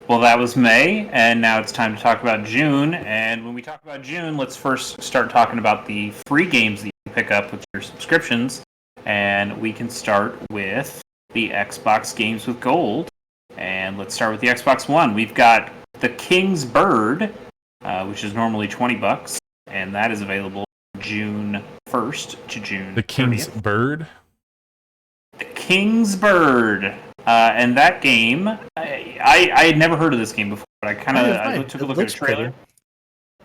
Well, that was May, and now it's time to talk about June. And when we talk about June, let's first start talking about the free games that you can pick up with your subscriptions. And we can start with the Xbox games with gold. And let's start with the Xbox One. We've got The King's Bird, which is normally $20, and that is available June 1st to June 30th. The King's Bird? The King's Bird. And that game, I had never heard of this game before, but I took a look at the trailer. Pretty.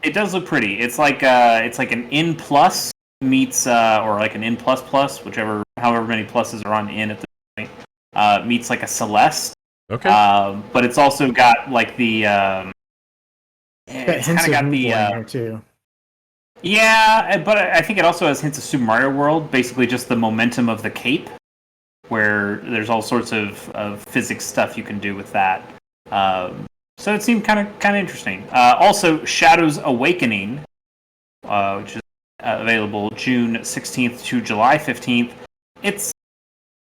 It does look pretty. It's like an N plus meets or like an N plus plus, however many pluses are on N at this point, meets like a Celeste. Okay. But it's also got like the It's kind of got the there too. Yeah, but I think it also has hints of Super Mario World, basically just the momentum of the cape, where there's all sorts of physics stuff you can do with that. So it seemed kind of interesting. Also, Shadows Awakening, which is available June 16th to July 15th. It's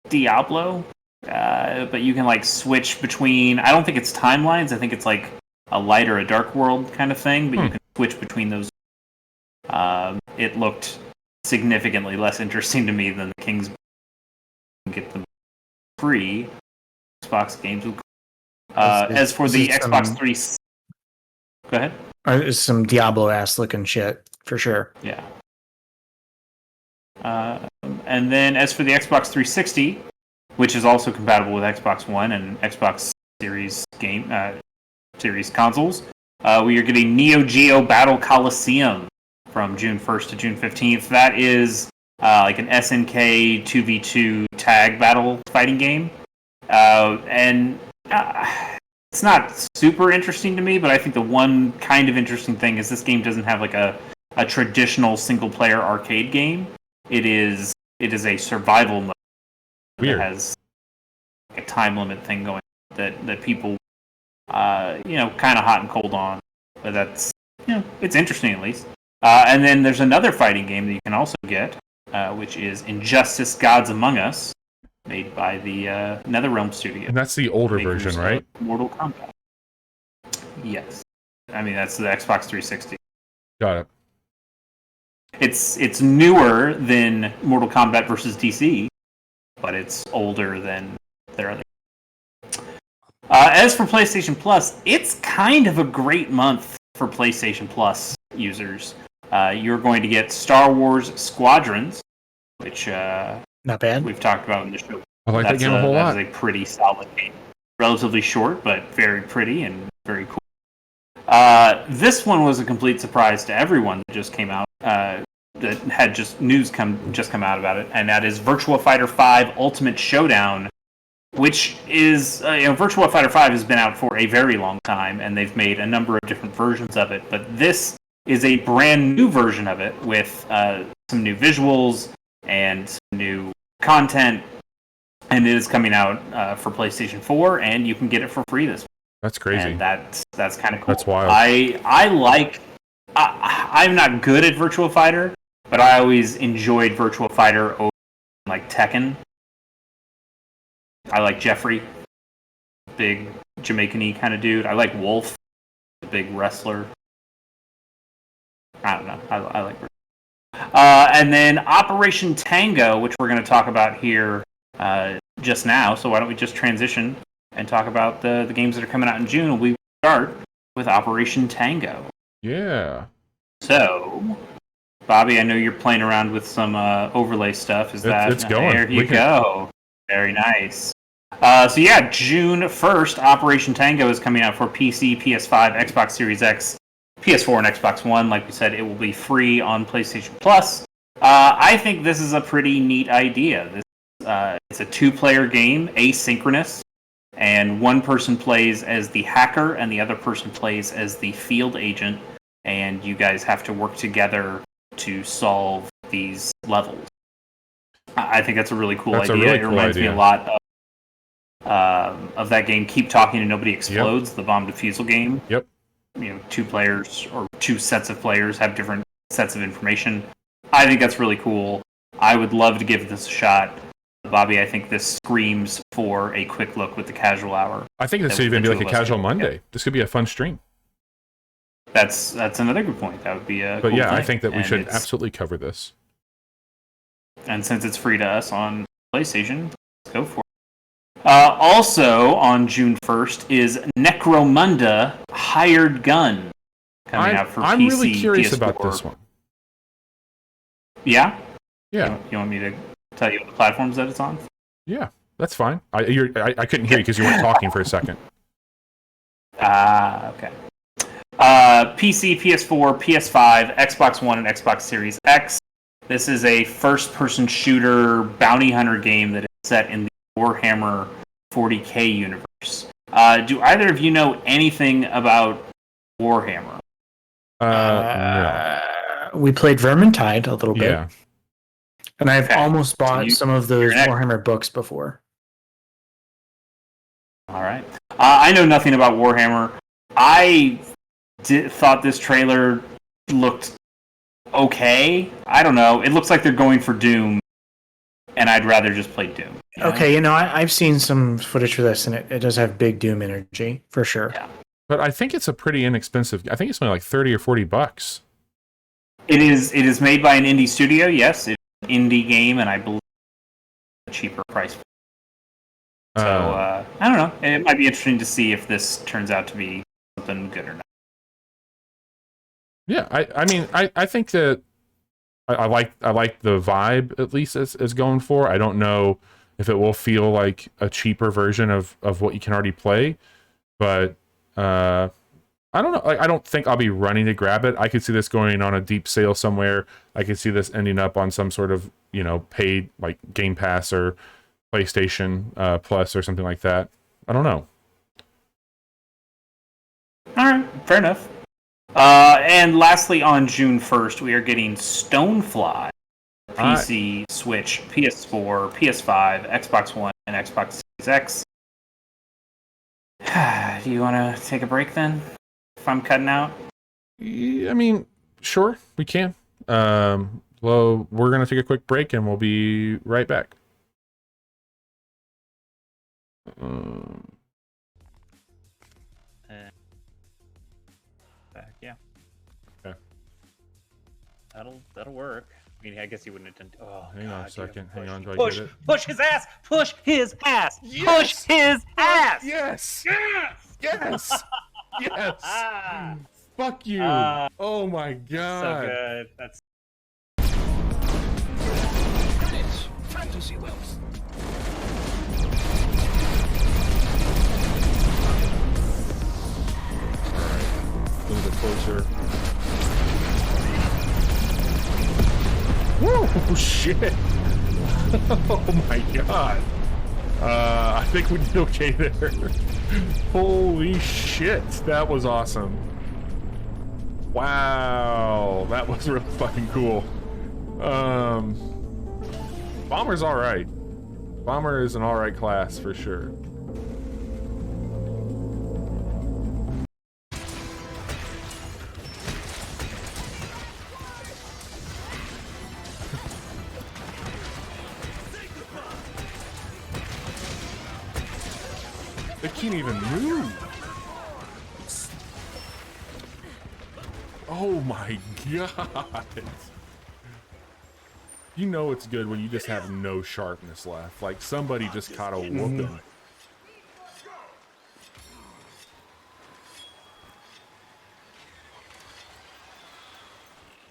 Diablo, but you can like switch between. I don't think it's timelines. I think it's like a light or a dark world kind of thing, but you can switch between those. It looked significantly less interesting to me than the King's. Get them free Xbox games. As for the Xbox 3, go ahead. It's some Diablo-ass looking shit for sure. Yeah. And then as for the Xbox 360, which is also compatible with Xbox One and Xbox Series Series consoles, we are getting Neo Geo Battle Coliseum from June 1st to June 15th. That is like an SNK 2v2 tag battle fighting game. And it's not super interesting to me, but I think the one kind of interesting thing is this game doesn't have like a traditional single-player arcade game. It is a survival mode. Weird. That has a time limit thing going that people, kind of hot and cold on. But that's, it's interesting at least. And then there's another fighting game that you can also get, which is Injustice: Gods Among Us, made by the NetherRealm studio. And that's the older version, right? Mortal Kombat. Yes. I mean, that's the Xbox 360. Got it. It's newer than Mortal Kombat versus DC, but it's older than their other. As for PlayStation Plus, it's kind of a great month for PlayStation Plus users. You're going to get Star Wars Squadrons, which not bad. We've talked about in the show. I like that game a whole lot. That's a pretty solid game. Relatively short, but very pretty and very cool. This one was a complete surprise to everyone that just came out. That had just news come out about it, and that is Virtua Fighter 5 Ultimate Showdown, which is Virtua Fighter 5 has been out for a very long time, and they've made a number of different versions of it. But this is a brand new version of it with some new visuals and some new content, and it is coming out for PlayStation 4, and you can get it for free this week. Like crazy. And that's kind of cool. That's wild. I'm not good at Virtua Fighter, but I always enjoyed Virtua Fighter over like Tekken. I like Jeffrey, big Jamaican-y kind of dude. I like Wolf, the big wrestler. I don't know. I like Virtua. And then Operation Tango, which we're going to talk about here just now. So why don't we just transition and talk about the games that are coming out in June? We start with Operation Tango. Yeah. So, Bobby, I know you're playing around with some overlay stuff. It's going. There you go. Very nice. June 1st, Operation Tango is coming out for PC, PS5, Xbox Series X, PS4, and Xbox One. Like we said, it will be free on PlayStation Plus. I think this is a pretty neat idea. It's a two-player game, asynchronous, and one person plays as the hacker and the other person plays as the field agent, and you guys have to work together to solve these levels. I think that's a really cool idea. It reminds me a lot of that game, Keep Talking and Nobody Explodes, the bomb defusal game. Yep. Two players or two sets of players have different sets of information. I think that's really cool. I would love to give this a shot. Bobby, I think this screams for a quick look with the casual hour. I think this could even be like a casual Monday. This could be a fun stream. That's another good point. That would be a But cool yeah, thing. I think that we should absolutely cover this. And since it's free to us on PlayStation, let's go for it. Also on June 1st is Necromunda Hired Gun coming out for I'm PC, really curious PS4. about this one. Yeah? Yeah. You want me to tell you what the platforms that it's on? Yeah, that's fine. I couldn't hear you because you weren't talking for a second. Okay. PC, PS4, PS5, Xbox One, and Xbox Series X. This is a first-person shooter bounty hunter game that is set in the Warhammer 40k universe. Do either of you know anything about Warhammer? No. We played Vermintide a little bit. Yeah. And I've almost bought some of those Warhammer books before. All right. I know nothing about Warhammer. I thought this trailer looked okay. I don't know. It looks like they're going for Doom, and I'd rather just play Doom. You know? Okay, I've seen some footage for this, and it does have big Doom energy, for sure. Yeah. But I think it's a pretty inexpensive. I think it's only like $30 or $40. It is made by an indie studio, yes. It's an indie game, and I believe a cheaper price. So, I don't know. It might be interesting to see if this turns out to be something good or not. Yeah, I mean, I think that I like the vibe, at least, as going for. I don't know if it will feel like a cheaper version of what you can already play, but I don't know. Like, I don't think I'll be running to grab it. I could see this going on a deep sale somewhere. I could see this ending up on some sort of, paid, like, Game Pass or PlayStation Plus or something like that. I don't know. All right, fair enough. And lastly, on June 1st, we are getting Stonefly. PC, Switch, PS4, PS5, Xbox One, and Xbox Series X. Do you want to take a break then? If I'm cutting out? I mean, sure, we can. Well, we're going to take a quick break, and we'll be right back. Back, yeah. Okay. That'll work. I mean, I guess he wouldn't have done. Oh, hang on a second. Hang on, do I push, get it? push his ass! Push his ass! Yes! Push his ass! Yes! Yes! Yes! Yes! Fuck you! Oh my god! So good. That's. It's Fantasy Wells. A little bit closer. Whoa! Shit! Oh my god! I think we did okay there. Holy shit! That was awesome. Wow, that was really fucking cool. Bomber's alright. Bomber is an alright class for sure. They can't even move. Oh my god. You know it's good when you just have no sharpness left. Like somebody just caught a whooping.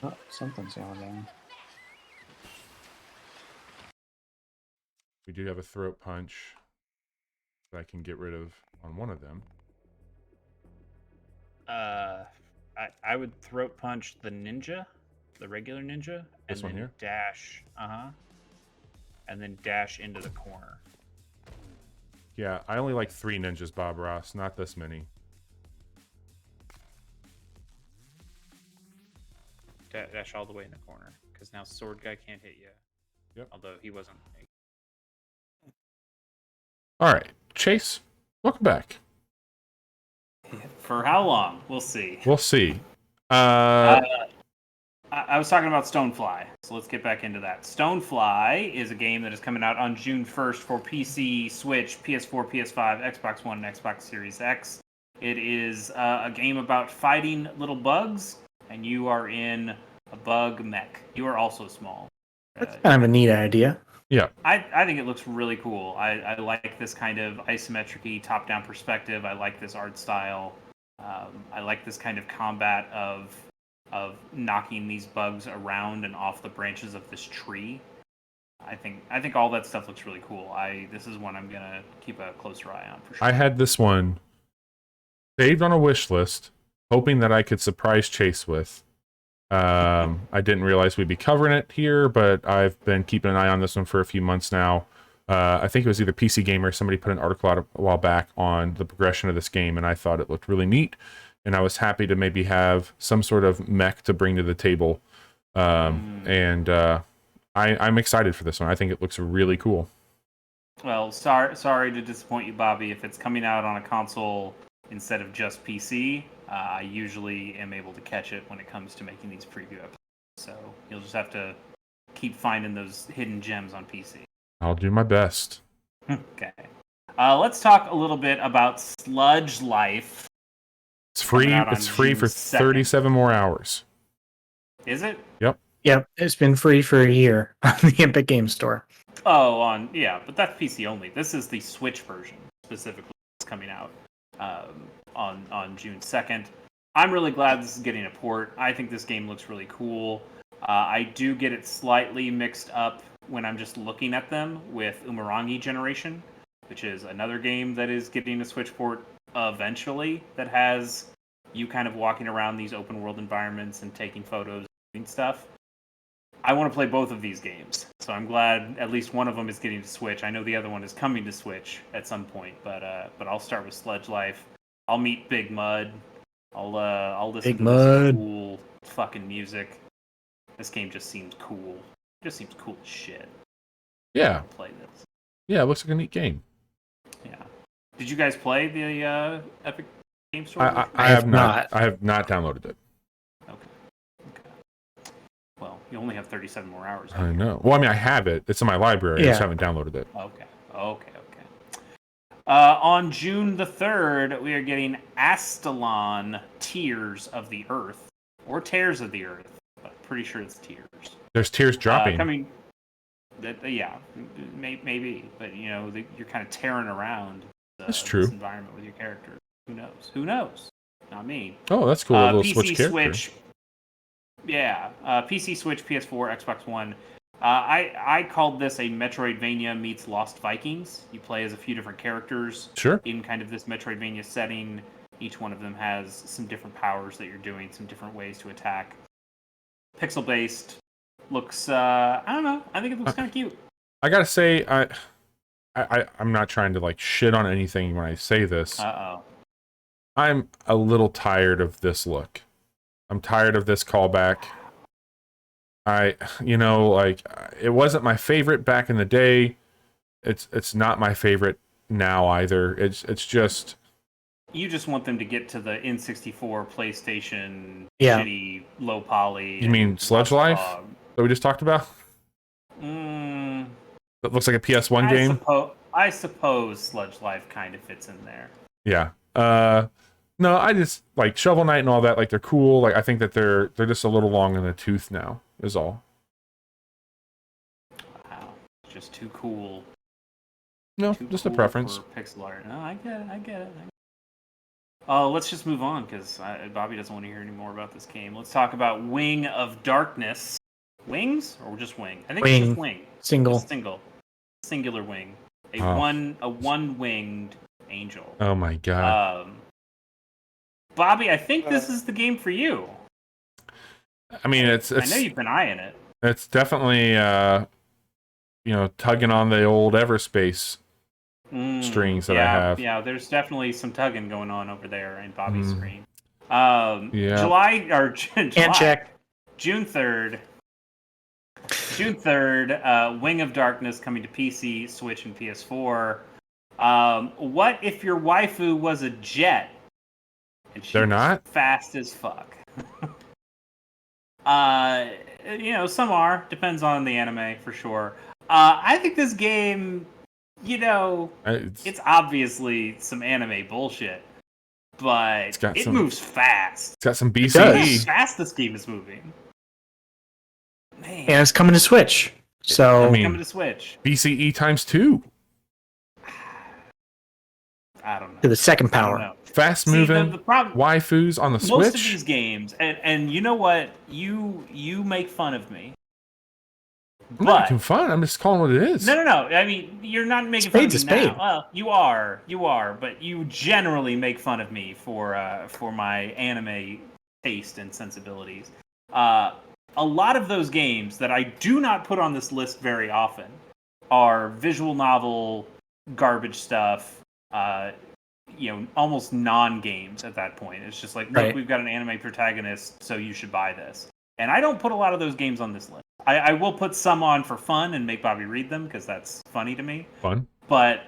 Oh, something's going on. We do have a throat punch that I can get rid of on one of them. I would throat punch the ninja, the regular ninja, This one here? Dash, and then dash into the corner. Yeah, I only like 3 ninjas, Bob Ross, not this many. Dash all the way in the corner, because now sword guy can't hit you. Yep. Although he wasn't. All right, Chase, welcome back. For how long? We'll see. We'll see. I was talking about Stonefly, so let's get back into that. Stonefly is a game that is coming out on June 1st for PC, Switch, PS4, PS5, Xbox One, and Xbox Series X. It is a game about fighting little bugs, and you are in a bug mech. You are also small. That's kind of a neat idea. Yeah. I think it looks really cool. I like this kind of isometric top-down perspective. I like this art style. I like this kind of combat of knocking these bugs around and off the branches of this tree. I think all that stuff looks really cool. This is one I'm gonna keep a closer eye on for sure. I had this one saved on a wish list, hoping that I could surprise Chase with. I didn't realize we'd be covering it here, but I've been keeping an eye on this one for a few months now. I think it was either PC Gamer, somebody put an article out a while back on the progression of this game, and I thought it looked really neat. And I was happy to maybe have some sort of mech to bring to the table. And I'm excited for this one. I think it looks really cool. Well, sorry to disappoint you, Bobby. If it's coming out on a console instead of just PC, I usually am able to catch it when it comes to making these preview episodes. So you'll just have to keep finding those hidden gems on PC. I'll do my best. Okay. Let's talk a little bit about Sludge Life. It's free. It's free June for 2nd. 37 more hours. Is it? Yep. Yep, it's been free for a year on the Epic Game Store. Oh, but that's PC only. This is the Switch version specifically. It's coming out on June 2nd. I'm really glad this is getting a port. I think this game looks really cool. I do get it slightly mixed up when I'm just looking at them with Umurangi Generation, which is another game that is getting a Switch port eventually, that has you kind of walking around these open world environments and taking photos and stuff. I want to play both of these games, so I'm glad at least one of them is getting to Switch. I know the other one is coming to Switch at some point, but I'll start with Sludge Life. I'll meet Big Mud. I'll listen Big to Mud. this cool fucking music. This game just seems cool. It just seems cool as shit. Yeah. I'll play this. Yeah, it looks like a neat game. Yeah. Did you guys play the Epic Game Store? I have not. I have not downloaded it. Okay. Well, you only have 37 more hours. I know. Well, I mean, I have it. It's in my library. I just haven't downloaded it. Okay. On June the 3rd, we are getting Astalon Tears of the Earth. Or Tears of the Earth. But I'm pretty sure it's Tears. There's tears dropping. Yeah, maybe. But, you're kind of tearing around that's true. this environment with your character. Who knows? Not me. Oh, that's cool. A little PC, Switch character. Switch. Yeah. PC, Switch, PS4, Xbox One. I called this a Metroidvania meets Lost Vikings. You play as a few different characters in kind of this Metroidvania setting. Each one of them has some different powers that you're doing, some different ways to attack. Pixel-based. Looks, I don't know. I think it looks kind of cute. I gotta say, I'm not trying to shit on anything when I say this. Uh-oh. I'm a little tired of this look. I'm tired of this callback. It wasn't my favorite back in the day. It's not my favorite now either. It's just... You just want them to get to the N64 PlayStation shitty low poly. You mean Sludge Life that we just talked about? That looks like a PS1 game. I suppose Sludge Life kind of fits in there. Yeah. No, I just Shovel Knight and all that. They're cool. I think that they're just a little long in the tooth now. Is all. Wow, just too cool. No, just a preference. Pixel art. No, I get it. Let's just move on because Bobby doesn't want to hear any more about this game. Let's talk about Wing of Darkness. Wings or just Wing? I think it's just Wing. Singular wing. A one-winged angel. Oh my god. Bobby, I think this is the game for you. I mean, it's I know you've been eyeing it. It's definitely tugging on the old Everspace strings that I have. Yeah, there's definitely some tugging going on over there in Bobby's screen. Can't check. June 3rd. Wing of Darkness coming to PC, Switch, and PS4. What if your waifu was a jet? And They're not fast as fuck. Some are. Depends on the anime for sure. I think this game, it's obviously some anime bullshit, but it moves fast. It's got some does. Look how BCE. fast this game is moving. Man, And it's coming to Switch. So I mean, coming to Switch. BCE times 2. I don't know. to the second I don't power. know. Fast See, moving the problem, waifus on the most Switch. of these games, and you know what? You make fun of me. I'm not making fun. I'm just calling what it is. No. I mean, you're not making fun of me now. Well, you are, but you generally make fun of me for my anime taste and sensibilities. A lot of those games that I do not put on this list very often are visual novel garbage stuff. Almost non-games at that point. It's just like, look, we've got an anime protagonist, so you should buy this. And I don't put a lot of those games on this list. I will put some on for fun and make Bobby read them because that's funny to me. Fun. But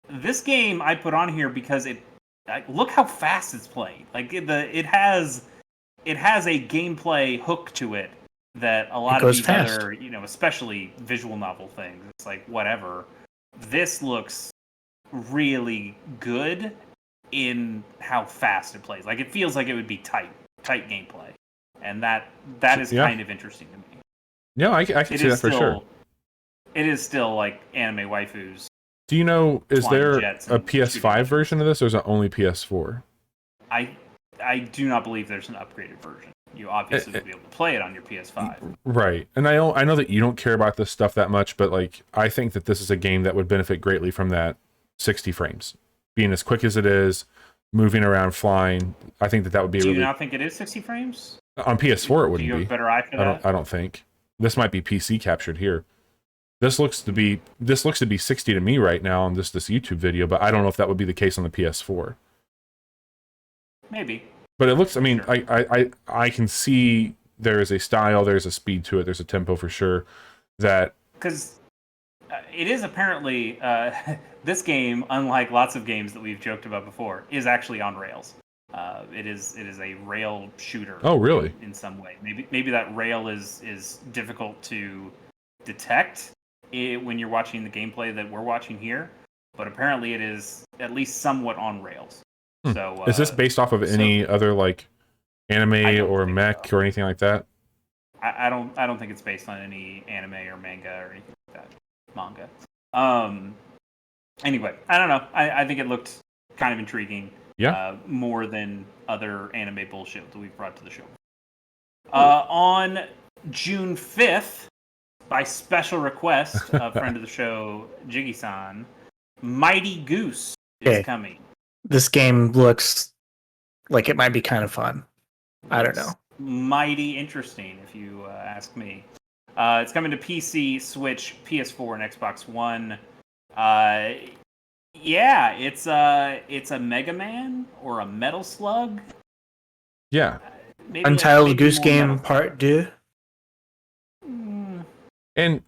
this game I put on here because look how fast it's playing. Like it has a gameplay hook to it that a lot of these other, especially visual novel things, it's like whatever. This looks really good in how fast it plays. Like it feels like it would be tight gameplay, and that is kind of interesting to me. Yeah, I can see that for sure. It is still like anime waifus. Do you know, is there a PS5 version of this, or is it only PS4? I do not believe there's an upgraded version. You obviously will be able to play it on your PS5. Right. And I know that you don't care about this stuff that much, but like I think that this is a game that would benefit greatly from that 60 frames. Being as quick as it is, moving around, flying. I think that would be Do you not think it is 60 frames? On PS4 it wouldn't be. Do you have a better eye for that? I don't think. This might be PC captured here. This looks to be 60 to me right now on this YouTube video, but I don't know if that would be the case on the PS4. Maybe. But it looks, I mean, sure. I can see there is a style, there's a speed to it, there's a tempo for sure. Because it is apparently, this game, unlike lots of games that we've joked about before, is actually on rails. It is a rail shooter. Oh, really? In some way. Maybe that rail is difficult to detect when you're watching the gameplay that we're watching here, but apparently it is at least somewhat on rails. So is this based off of any other like anime or mech or anything like that? I don't think it's based on any anime or manga or anything like that. Manga. Anyway, I don't know. I think it looked kind of intriguing. Yeah. More than other anime bullshit that we've brought to the show. On June 5th, by special request of friend of the show, Jiggy-san, Mighty Goose is coming. This game looks like it might be kind of fun. I don't know. Mighty interesting, if you ask me. It's coming to PC, Switch, PS4, and Xbox One. Yeah, it's a Mega Man or a Metal Slug. Yeah. Untitled Goose Game Part 2. And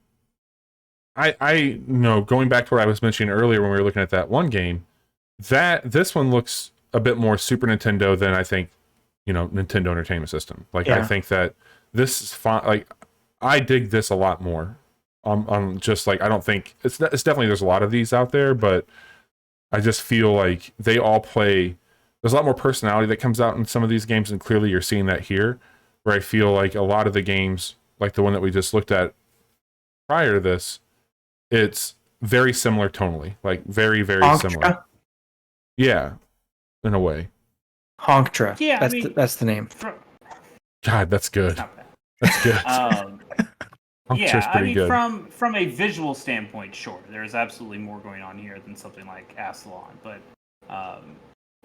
I know, going back to what I was mentioning earlier when we were looking at that one game, that this one looks a bit more Super Nintendo than I think, Nintendo Entertainment System. Like, I think that this is fine. Like, I dig this a lot more. Just like, I don't think it's definitely, there's a lot of these out there, but I just feel like they all play. There's a lot more personality that comes out in some of these games, and clearly you're seeing that here, where I feel like a lot of the games, like the one that we just looked at prior to this, it's very similar tonally, like very, very similar. Yeah, in a way. Honktra. Yeah, that's the name. God, that's good. That's good. Yeah, good. From a visual standpoint, sure, there's absolutely more going on here than something like Astalon, but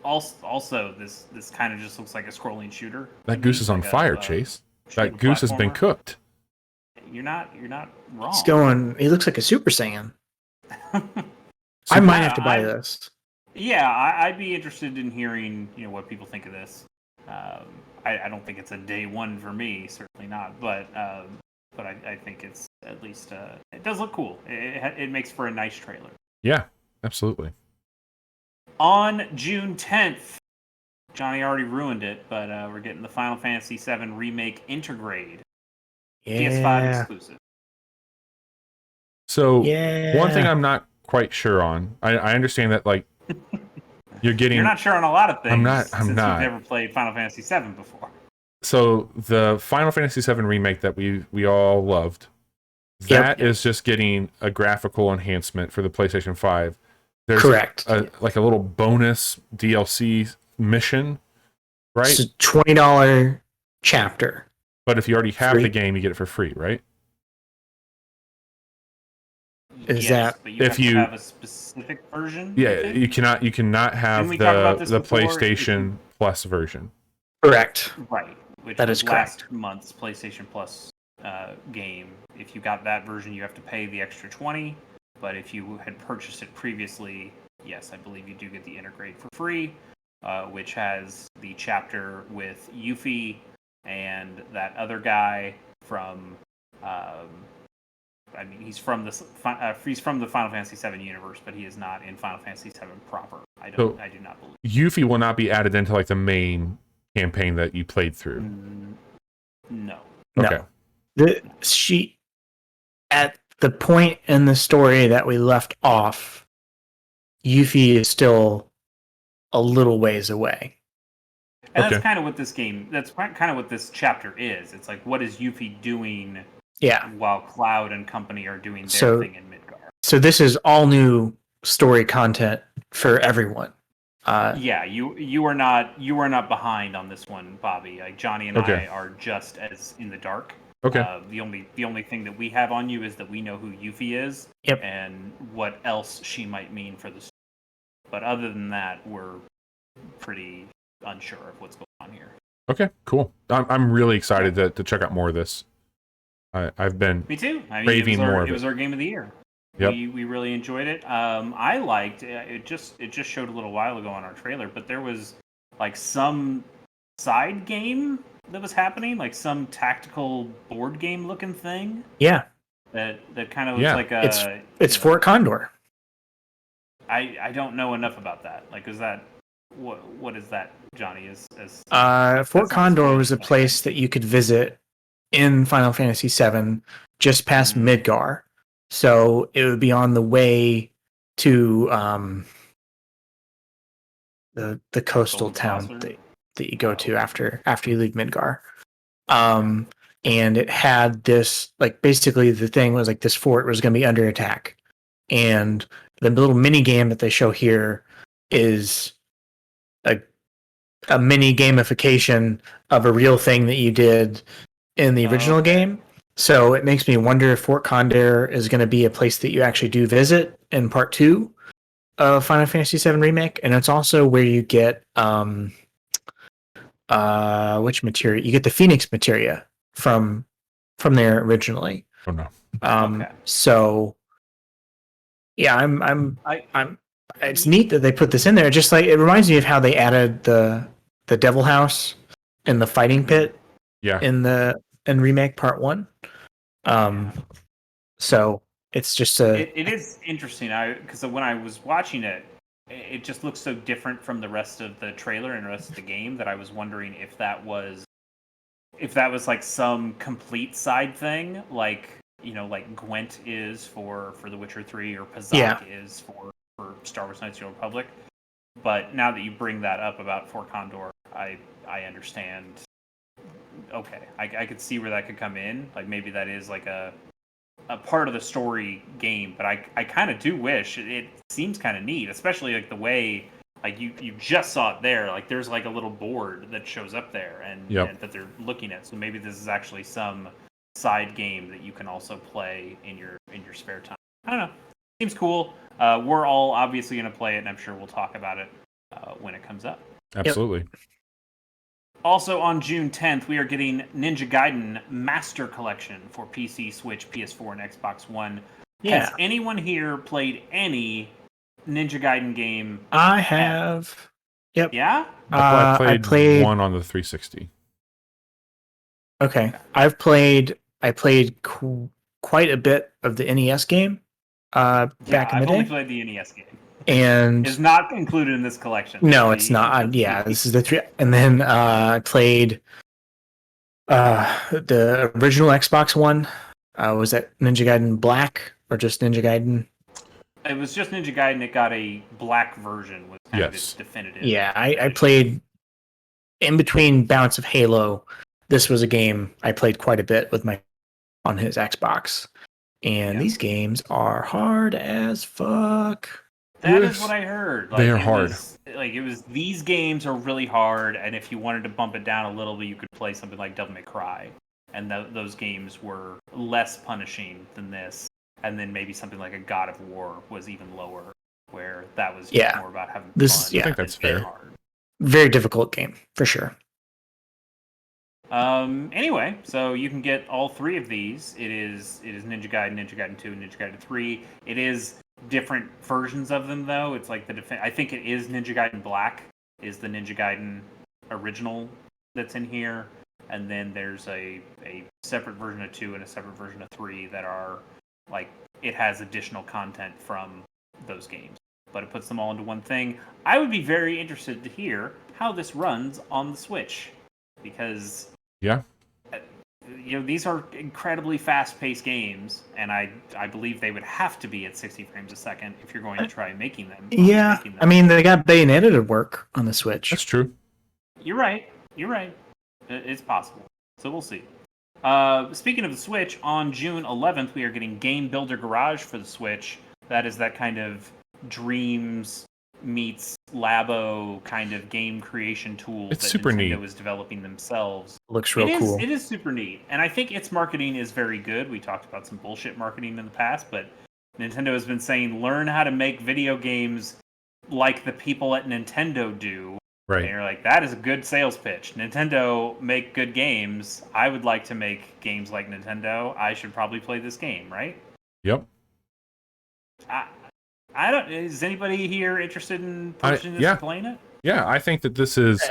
also this kind of just looks like a scrolling shooter. That goose is on fire, Chase. That goose has been cooked. You're not wrong. He looks like a Super Saiyan. I might have to buy this. Yeah, I'd be interested in hearing what people think of this. I don't think it's a day one for me, certainly not, but I think it's at least it does look cool. It makes for a nice trailer. Yeah, absolutely. On June 10th, Johnny already ruined it, but we're getting the Final Fantasy VII Remake Intergrade. PS5 Yeah. exclusive. So Yeah. one thing I'm not quite sure on. I understand that like you're getting. You're not sure on a lot of things. I'm not. Since you've never played Final Fantasy VII before. So the Final Fantasy VII remake that we all loved, that is just getting a graphical enhancement for the PlayStation 5. There's Correct. like a little bonus DLC mission, right? It's a $20 chapter. But if you already have Free. the game, you get it for free, right? Is yes, that but you have to have a specific version? Yeah, you cannot have we talk about this the before? PlayStation Plus version. correct? Right. Which That was is last correct. month's PlayStation Plus game. If you got that version, you have to pay the extra $20. But if you had purchased it previously, yes, I believe you do get the Intergrade for free, which has the chapter with Yuffie and that other guy from. I mean, he's from the Final Fantasy VII universe, but he is not in Final Fantasy VII proper. I do not believe. Yuffie will not be added into like the main campaign that you played through. No. Okay. She at the point in the story that we left off, Yuffie is still a little ways away. And that's kind of what this game. That's kind of what this chapter is. It's like, what is Yuffie doing? Yeah. While Cloud and company are doing their thing in Midgar. So this is all new story content for everyone. Yeah, you are not behind on this one, Bobby. Like Johnny and I are just as in the dark. Okay. The only thing that we have on you is that we know who Yuffie is. Yep. And what else she might mean for the story. But other than that, we're pretty unsure of what's going on here. Okay, cool. I'm really excited to check out more of this. I've been me too. Craving more of it. It was our game of the year. Yep. We really enjoyed it. I liked it. Just showed a little while ago on our trailer, but there was like some side game that was happening, like some tactical board game looking thing. Yeah. That kind of looks like a. It's Fort Condor. I don't know enough about that. Like, is that what is that, Johnny? Fort Condor was a place that you could visit in Final Fantasy VII, just past Midgar. So it would be on the way to the coastal town that you go to after you leave Midgar. And it had this, like, basically the thing was like this fort was going to be under attack. And the little mini game that they show here is a mini gamification of a real thing that you did in the original game. So it makes me wonder if Fort Condor is going to be a place that you actually do visit in part 2 of Final Fantasy VII Remake. And it's also where you get which materia? You get the Phoenix materia from there originally. Oh no. So yeah, I'm it's neat that they put this in there. Just like it reminds me of how they added the Devil House in the fighting pit. Yeah. In Remake Part 1. So it's just it is interesting. Because when I was watching it, it just looks so different from the rest of the trailer and the rest of the game that I was wondering if that was like some complete side thing, like like Gwent is for The Witcher 3 or Pazak is for Star Wars Knights of the Old Republic. But now that you bring that up about Fort Condor, I understand. Okay, I could see where that could come in. Like maybe that is like a part of the story game, but I kind of do wish it seems kind of neat, especially like the way like you just saw it there. Like there's like a little board that shows up there and that they're looking at. So maybe this is actually some side game that you can also play in your spare time. I don't know. Seems cool. We're all obviously going to play it, and I'm sure we'll talk about it when it comes up. Absolutely. Yep. Also on June 10th, we are getting Ninja Gaiden Master Collection for PC, Switch, PS4, and Xbox One. Yeah. Has anyone here played any Ninja Gaiden game? I have. Yep. Yeah? I played one on the 360. Okay. I played quite a bit of the NES game back in the day. I've only played the NES game. And Is not included in this collection. no, it's not. Yeah, this is the 3. And then I played the original Xbox one. Was that Ninja Gaiden Black or just Ninja Gaiden? It was just Ninja Gaiden. It got a black version, was kind of its definitive. Yeah, I played in between bouts of Halo. This was a game I played quite a bit with on his Xbox. And these games are hard as fuck. That is what I heard. Like, they are hard. These games are really hard, and if you wanted to bump it down a little bit, you could play something like Devil May Cry. And those games were less punishing than this. And then maybe something like a God of War was even lower, where that was more about having fun. I think that's fair. Hard. Very difficult game, for sure. Anyway, so you can get all 3 of these. It is Ninja Gaiden, Ninja Gaiden 2, and Ninja Gaiden 3. It is different versions of them, though. It's like I think it is Ninja Gaiden Black is the Ninja Gaiden original that's in here. And then there's a separate version of 2 and a separate version of 3 that are, like, it has additional content from those games. But it puts them all into one thing. I would be very interested to hear how this runs on the Switch. Because, these are incredibly fast-paced games, and I believe they would have to be at 60 frames a second if you're going to try making them. Yeah, I mean, they got Bayonetta to work on the Switch. That's true. You're right. It's possible. So we'll see. Speaking of the Switch, on June 11th, we are getting Game Builder Garage for the Switch. That is that kind of Dreams meets Labo kind of game creation tool it's that super Nintendo neat. is developing themselves. Looks real cool. It is super neat. And I think its marketing is very good. We talked about some bullshit marketing in the past, but Nintendo has been saying, learn how to make video games like the people at Nintendo do. Right. And you're like, that is a good sales pitch. Nintendo make good games. I would like to make games like Nintendo. I should probably play this game, right? Yep. I don't. Is anybody here interested in purchasing this and playing it? Yeah, I think that this is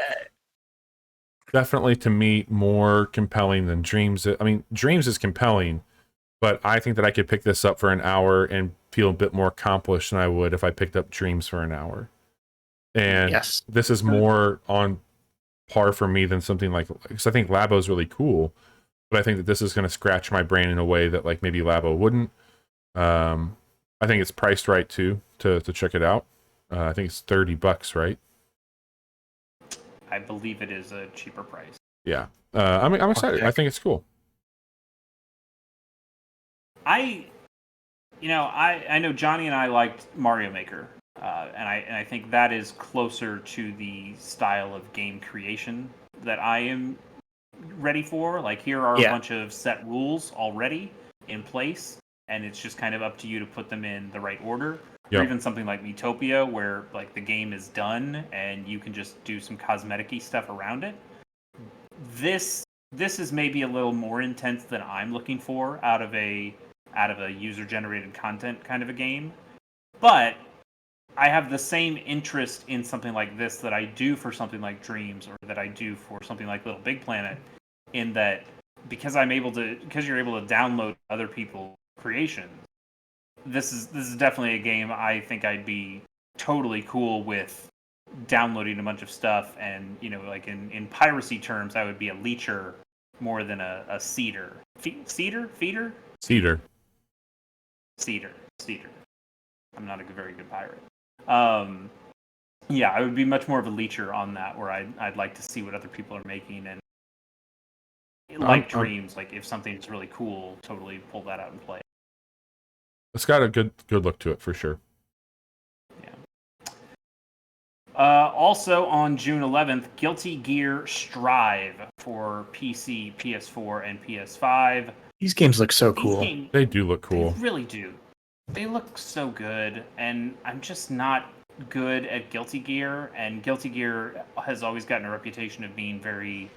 definitely, to me, more compelling than Dreams. I mean, Dreams is compelling, but I think that I could pick this up for an hour and feel a bit more accomplished than I would if I picked up Dreams for an hour. And this is more on par for me than something like, because I think Labo is really cool, but I think that this is going to scratch my brain in a way that, like, maybe Labo wouldn't. I think it's priced right too to check it out. I think it's $30, right? I believe it is a cheaper price. Yeah. I'm excited. I think it's cool. I know Johnny and I liked Mario Maker, and I think that is closer to the style of game creation that I am ready for. Like, here are a bunch of set rules already in place, and it's just kind of up to you to put them in the right order. Or even something like Miitopia, where, like, the game is done and you can just do some cosmetic-y stuff around it. This is maybe a little more intense than I'm looking for out of a user-generated content kind of a game. But I have the same interest in something like this that I do for something like Dreams, or that I do for something like Little Big Planet, in that because you're able to download other people's creations. This is definitely a game I think I'd be totally cool with downloading a bunch of stuff, and, you know, like in piracy terms, I would be a leecher more than a seeder. Seeder? I'm not a very good pirate. I would be much more of a leecher on that, where I'd like to see what other people are making, and like Dreams, like if something's really cool, totally pull that out and play it. It's got a good look to it for sure. Yeah. Also on June 11th, Guilty Gear Strive for PC, PS4, and PS5. These games look so cool. They do look cool. They really do. They look so good, and I'm just not good at Guilty Gear, and Guilty Gear has always gotten a reputation of being very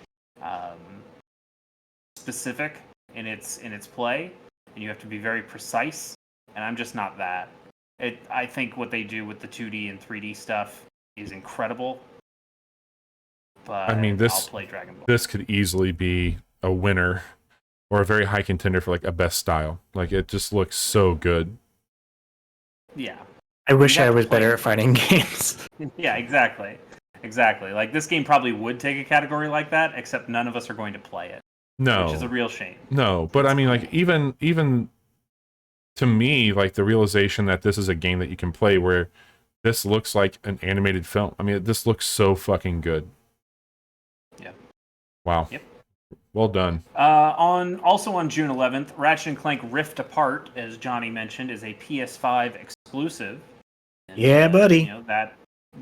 specific in its play, and you have to be very precise, and I'm just not that. I think what they do with the 2D and 3D stuff is incredible, but I mean, I'll play Dragon Ball. This could easily be a winner or a very high contender for, like, a best style. Like, it just looks so good. Yeah. I wish I have to was play better it. at fighting games. Yeah, exactly. Like this game probably would take a category like that, except none of us are going to play it. No, which is a real shame. No, but I mean, like even to me, like the realization that this is a game that you can play where this looks like an animated film. I mean, this looks so fucking good. Yeah. Wow. Yep. Well done. On June 11th, Ratchet and Clank Rift Apart, as Johnny mentioned, is a PS5 exclusive. And, Yeah, buddy. You know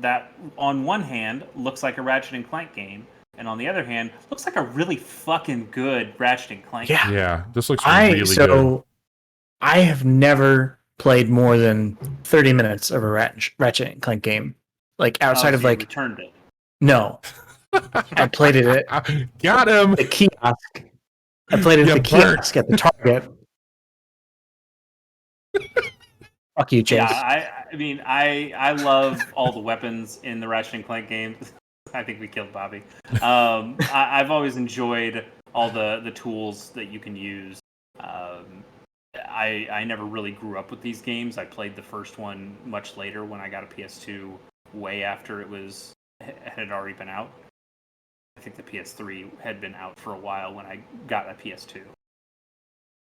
that on one hand looks like a Ratchet and Clank game, and on the other hand looks like a really fucking good Ratchet and Clank. Yeah. Yeah, this looks really good. I have never played more than 30 minutes of a Ratchet and Clank game. Like outside of like returned it. No. I played it at Got him. the kiosk. I played it at the kiosk at the Target. Fuck you, Chase. Yeah, I mean, I love all the weapons in the Ratchet and Clank games. I think we killed Bobby. I've always enjoyed all the tools that you can use. I never really grew up with these games. I played the first one much later when I got a PS2, way after it had already been out. I think the PS3 had been out for a while when I got a PS2.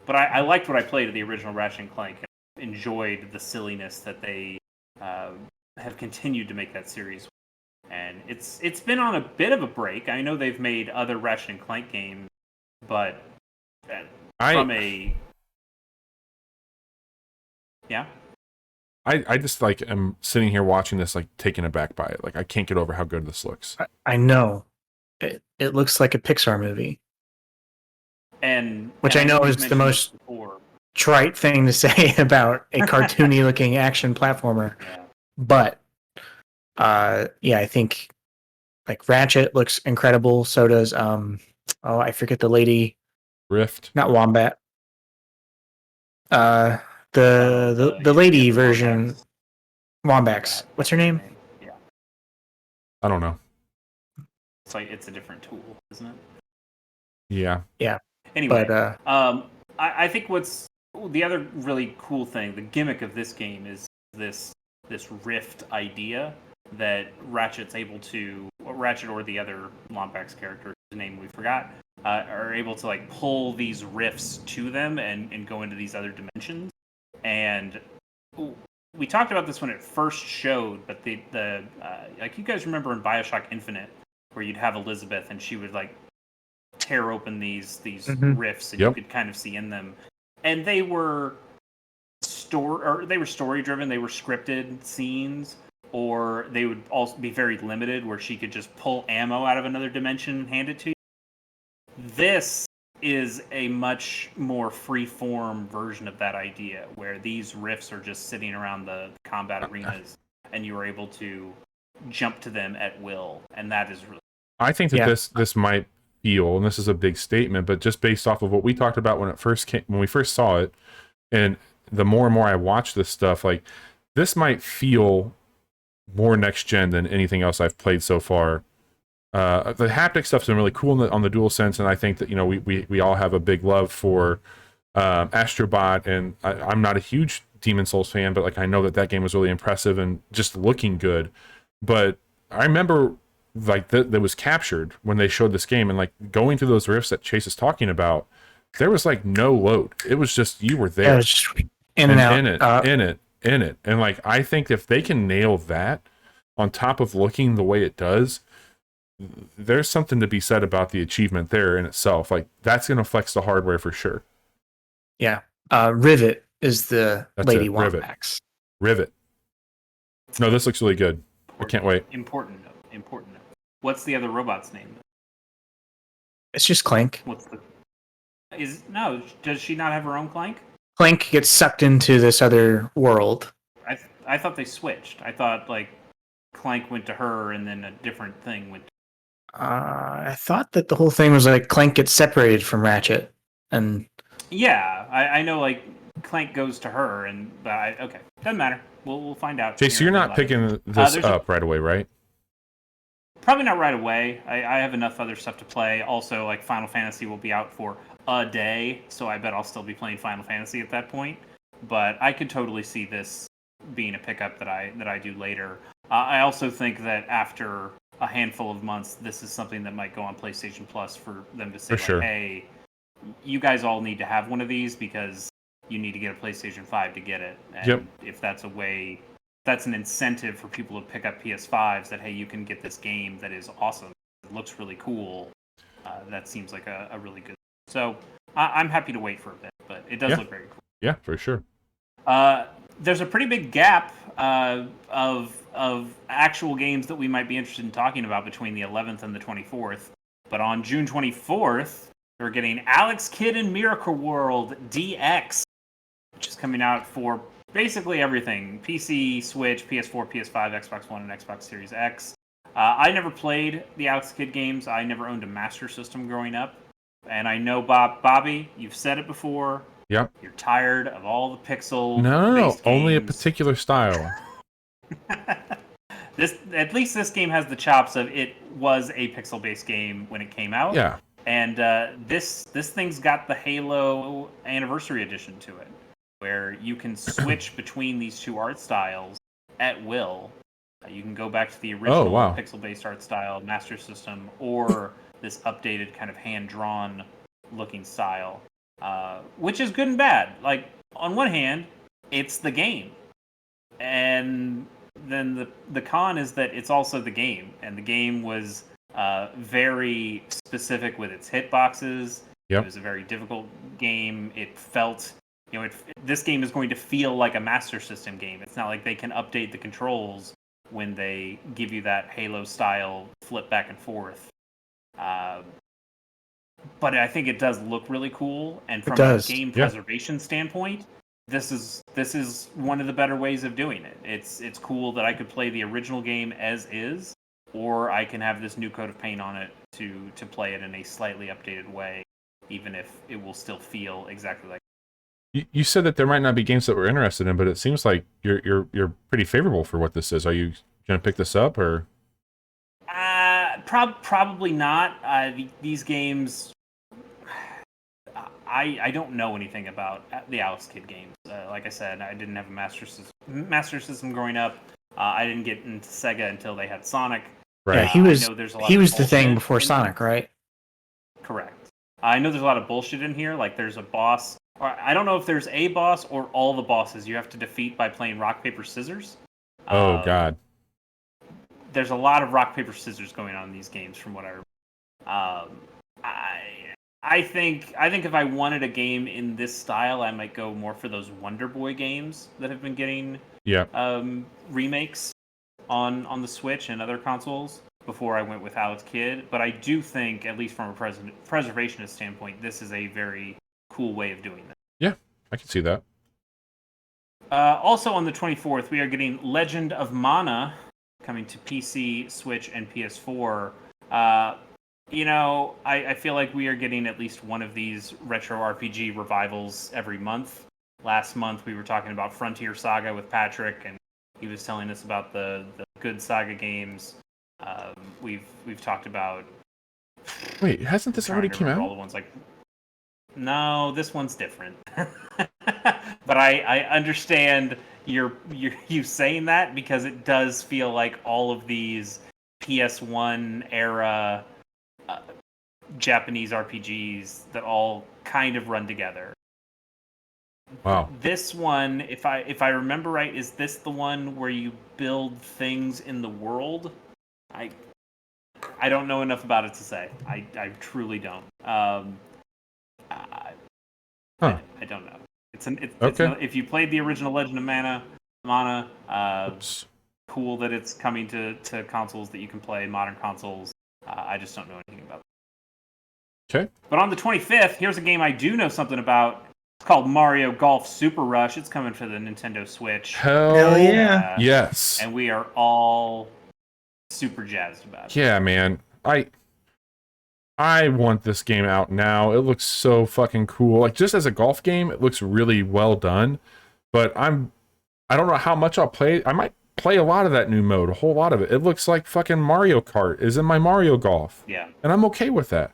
But I liked what I played of the original Ratchet and Clank. Enjoyed the silliness that they have continued to make that series, and it's been on a bit of a break. I know they've made other Ratchet and Clank games, but I just like am sitting here watching this, like taken aback by it. Like I can't get over how good this looks. I know it looks like a Pixar movie, which I know is the most trite thing to say about a cartoony looking action platformer. Yeah. But I think like Ratchet looks incredible. So does I forget the lady. Rift. Not Wombat. The lady version. Wombax. What's her name? Yeah. I don't know. It's like it's a different tool, isn't it? Yeah. Yeah. Anyway, but I think what's the other really cool thing, the gimmick of this game is this rift idea that Ratchet's able to, Ratchet or the other Lombax character, whose name we forgot, are able to like pull these rifts to them and go into these other dimensions. And we talked about this when it first showed, but the like you guys remember in BioShock Infinite, where you'd have Elizabeth and she would like tear open these rifts and you could kind of see in them. And they were story driven. They were scripted scenes, or they would also be very limited, where she could just pull ammo out of another dimension and hand it to you. This is a much more free-form version of that idea, where these rifts are just sitting around the combat arenas, and you are able to jump to them at will, and that is really. I think that this might feel, and this is a big statement, but just based off of what we talked about when we first saw it, and the more and more I watch this stuff, like this might feel more next gen than anything else I've played so far. The haptic stuff's been really cool on the DualSense, and I think that we all have a big love for Astrobot, and I'm not a huge Demon's Souls fan, but like I know that game was really impressive and just looking good. But I remember like that was captured when they showed this game, and like going through those rifts that Chase is talking about, there was like no load. It was just you were there, in and out, in it, and like I think if they can nail that on top of looking the way it does, there's something to be said about the achievement there in itself. Like that's going to flex the hardware for sure. Yeah, Rivet is the lady Wombax. Rivet. No, this looks really good. I can't wait. Important note. What's the other robot's name? It's just Clank. Does she not have her own Clank? Clank gets sucked into this other world. I thought they switched. I thought like Clank went to her and then a different thing went to I thought that the whole thing was like Clank gets separated from Ratchet, and yeah, I know like Clank goes to her, and okay, doesn't matter. We'll find out. Jay, so you're not picking this up right away, right? Probably not right away. I have enough other stuff to play. Also, like Final Fantasy will be out for a day, so I bet I'll still be playing Final Fantasy at that point. But I could totally see this being a pickup that I do later. I also think that after a handful of months, this is something that might go on PlayStation Plus for them to say, sure. hey, you guys all need to have one of these because you need to get a PlayStation 5 to get it. And if that's a way, that's an incentive for people to pick up PS5s that, hey, you can get this game that is awesome. It looks really cool. That seems like a really good. So I'm happy to wait for a bit, but it does look very cool. Yeah, for sure. There's a pretty big gap of actual games that we might be interested in talking about between the 11th and the 24th. But on June 24th, we're getting Alex Kidd in Miracle World DX, which is coming out for basically everything: PC, Switch, PS4, PS5, Xbox One, and Xbox Series X. I never played the Alex Kidd games. I never owned a Master System growing up. And I know, Bobby, you've said it before. Yep. You're tired of all the pixel. No, only a particular style. At least this game has the chops of it was a pixel-based game when it came out. Yeah. And this thing's got the Halo Anniversary Edition to it, where you can switch between these two art styles at will. You can go back to the original pixel-based art style, Master System, or this updated kind of hand-drawn looking style, which is good and bad. Like, on one hand, it's the game. And then the con is that it's also the game. And the game was very specific with its hitboxes. It was a very difficult game. It felt, this game is going to feel like a Master System game. It's not like they can update the controls when they give you that Halo style flip back and forth. But I think it does look really cool, and from a game preservation standpoint, this is one of the better ways of doing it. It's cool that I could play the original game as is, or I can have this new coat of paint on it to play it in a slightly updated way, even if it will still feel exactly like. You said that there might not be games that we're interested in, but it seems like you're pretty favorable for what this is. Are you going to pick this up, or? Probably not. These games, I don't know anything about the Alex Kidd games. Like I said, I didn't have a Master System growing up. I didn't get into Sega until they had Sonic. Right. Yeah, he was the thing before Sonic, right? Correct. I know there's a lot of bullshit in here. Like there's a boss. Or I don't know if there's a boss or all the bosses you have to defeat by playing rock, paper, scissors. Oh, God. There's a lot of rock, paper, scissors going on in these games from what I remember. I think if I wanted a game in this style, I might go more for those Wonder Boy games that have been getting remakes on the Switch and other consoles before I went with Alex Kidd. But I do think, at least from a preservationist standpoint, this is a very cool way of doing that. Yeah, I can see that. Also on the 24th, we are getting Legend of Mana coming to PC, Switch, and PS4. I feel like we are getting at least one of these retro RPG revivals every month. Last month, we were talking about Frontier Saga with Patrick, and he was telling us about the good Saga games. We've talked about. Wait, hasn't this already come out? All the ones like. No, this one's different. But I understand you saying that because it does feel like all of these PS1 era Japanese RPGs that all kind of run together. Wow. This one, if I remember right, is this the one where you build things in the world? I don't know enough about it to say. I truly don't. I don't know. It's if you played the original Legend of Mana, cool that it's coming to consoles that you can play, modern consoles. I just don't know anything about it. Okay. But on the 25th, here's a game I do know something about. It's called Mario Golf Super Rush. It's coming for the Nintendo Switch. Hell yeah. Yes. And we are all super jazzed about it. Yeah, man. I want this game out now. It looks so fucking cool. Like, just as a golf game, it looks really well done. But I don't know how much I'll play. I might play a lot of that new mode, a whole lot of it. It looks like fucking Mario Kart is in my Mario Golf. Yeah. And I'm okay with that.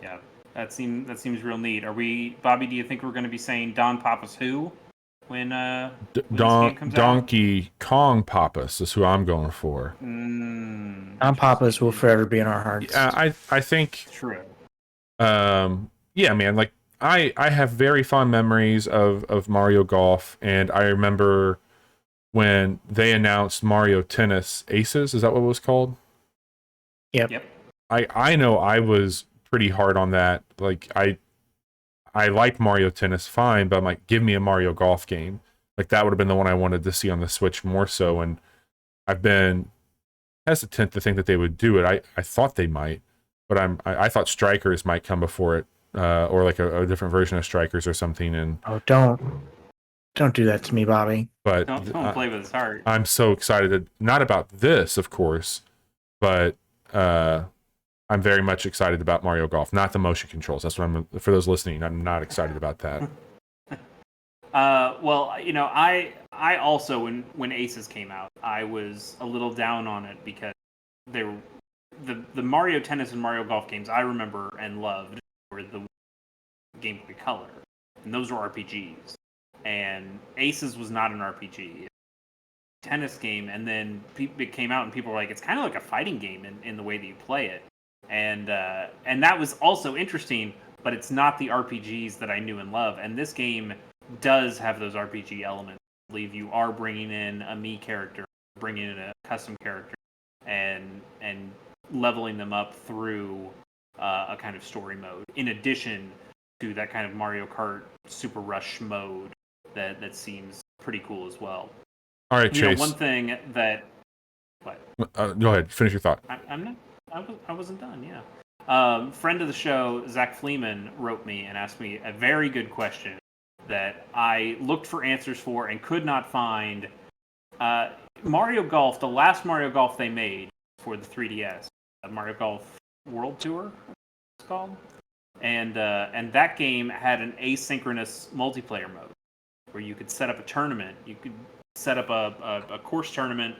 Yeah. That seems real neat. Are we, Bobby, do you think we're going to be saying Don Papa's Who when this game comes out. Donkey Kong Papas is who I'm going for. Tom Papas will forever be in our hearts. I think True. Yeah, man, like I have very fond memories of Mario Golf, and I remember when they announced Mario Tennis Aces, is that what it was called? Yep. I know I was pretty hard on that. Like I like Mario Tennis fine, but I'm like, give me a Mario Golf game. Like that would have been the one I wanted to see on the Switch more so, and I've been hesitant to think that they would do it. I thought they might, but I thought Strikers might come before it, or like a different version of Strikers or something. And don't do that to me, Bobby. But don't play with his heart. I'm so excited, not about this, of course, but I'm very much excited about Mario Golf, not the motion controls. That's what for those listening, I'm not excited about that. Well, you know, I also when Aces came out, I was a little down on it because the Mario Tennis and Mario Golf games I remember and loved were the Game Boy Color, and those were RPGs. And Aces was not an RPG, tennis game, and then it came out and people were like, it's kind of like a fighting game in the way that you play it, and that was also interesting, but it's not the RPGs that I knew and love. And this game does have those RPG elements. I believe you are bringing in a Mii character, bringing in a custom character, and leveling them up through a kind of story mode, in addition to that kind of Mario Kart Super Rush mode that seems pretty cool as well. All right, Chase. One thing that... What? Go ahead. Finish your thought. I wasn't done, yeah. Friend of the show, Zach Fleeman, wrote me and asked me a very good question that I looked for answers for and could not find. Mario Golf, the last Mario Golf they made for the 3DS, Mario Golf World Tour, it's called, and that game had an asynchronous multiplayer mode where you could set up a tournament. You could set up a course tournament,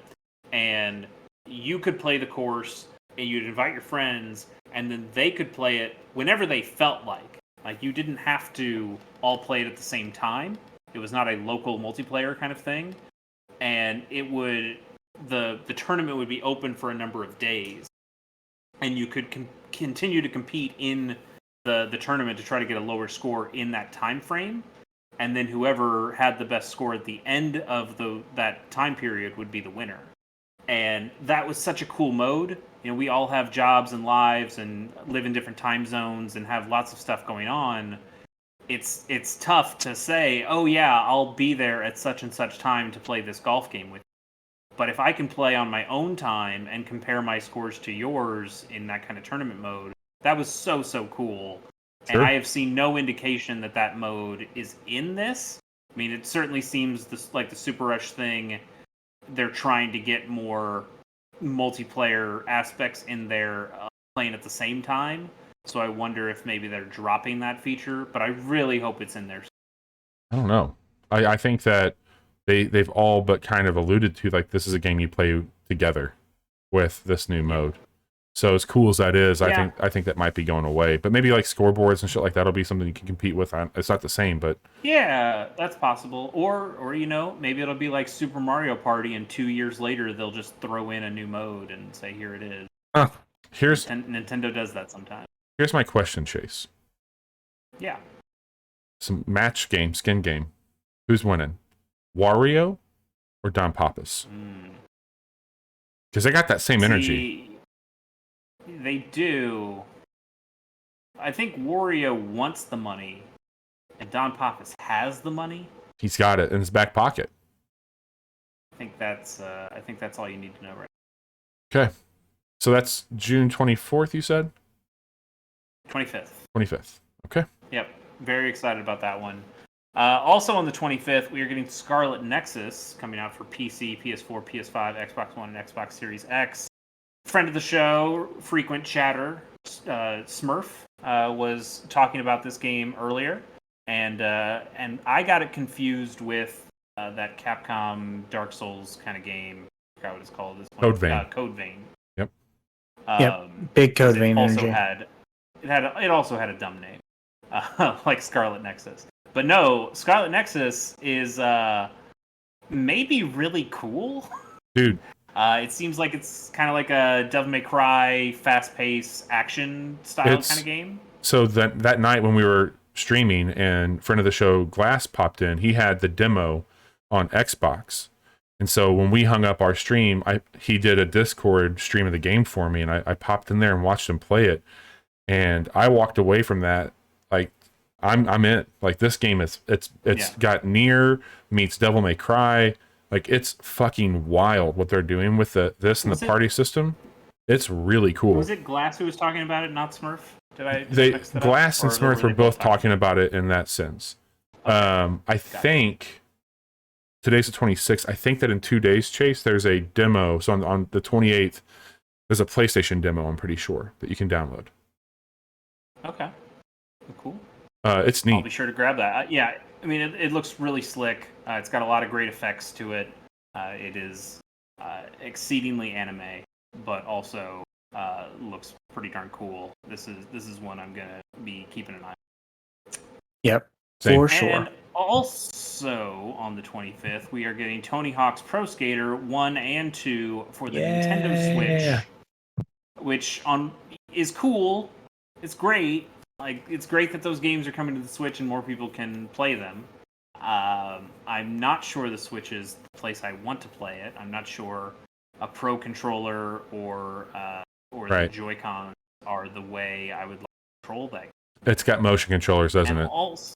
and you could play the course, and you'd invite your friends, and then they could play it whenever they felt like. Like, you didn't have to all play it at the same time. It was not a local multiplayer kind of thing. And it would, the tournament would be open for a number of days. And you could continue to compete in the tournament to try to get a lower score in that time frame. And then whoever had the best score at the end of that time period would be the winner. And that was such a cool mode. You know, we all have jobs and lives and live in different time zones and have lots of stuff going on. It's tough to say, oh yeah, I'll be there at such and such time to play this golf game with you. But if I can play on my own time and compare my scores to yours in that kind of tournament mode, that was so cool. Sure. And I have seen no indication that mode is in this. I mean, it certainly seems like the Super Rush thing, they're trying to get more multiplayer aspects in there playing at the same time. So I wonder if maybe they're dropping that feature, but I really hope it's in there. I don't know. I think that they've all but kind of alluded to, like, this is a game you play together with this new mode. So as cool as that is, yeah. I think that might be going away. But maybe like scoreboards and shit like that'll be something you can compete with. It's not the same, but yeah, that's possible. Or you know, maybe it'll be like Super Mario Party, and 2 years later they'll just throw in a new mode and say, here it is. Nintendo does that sometimes. Here's my question, Chase. Yeah. Some match game, skin game. Who's winning? Wario or Don Pappas? Because they got that same energy. They do. I think Wario wants the money, and Don Pappas has the money. He's got it in his back pocket. I think that's all you need to know, right? Okay, so that's June 24th. You said 25th. 25th. Okay. Yep. Very excited about that one. Also on the 25th, we are getting Scarlet Nexus coming out for PC, PS4, PS5, Xbox One, and Xbox Series X. Friend of the show, frequent chatter, Smurf, was talking about this game earlier, and I got it confused with that Capcom Dark Souls kind of game. I forgot what it's called. This one. Code Vein. Code Vein. Yep. Big Code Vein also energy. It also had a dumb name, like Scarlet Nexus. But no, Scarlet Nexus is maybe really cool. Dude. It seems like it's kind of like a Devil May Cry, fast-paced action style kind of game. So that night when we were streaming and friend of the show Glass popped in, he had the demo on Xbox. And so when we hung up our stream, he did a Discord stream of the game for me, and I popped in there and watched him play it. And I walked away from that like I'm in. Like, this game it's got Nier meets Devil May Cry. Like, it's fucking wild what they're doing with this and the party system. It's really cool. Was it Glass who was talking about it, not Smurf? Did I mix that Glass up? and Smurf were both talking about it in that sense. Okay. I think today's the 26th. I think that in 2 days, Chase, there's a demo. So on the 28th, there's a PlayStation demo, I'm pretty sure, that you can download. Okay. Cool. It's neat. I'll be sure to grab that. Yeah, I mean, it looks really slick. It's got a lot of great effects to it. It is exceedingly anime, but also looks pretty darn cool. This is one I'm gonna be keeping an eye on. Yep, Same. for sure. And also on the 25th, we are getting Tony Hawk's Pro Skater 1 and 2 for the Nintendo Switch, which is cool. It's great. Like, it's great that those games are coming to the Switch and more people can play them. I'm not sure the Switch is the place I want to play it. I'm not sure a Pro controller or the Joy-Cons are the way I would like to control that. It's got motion controllers, doesn't it? Also,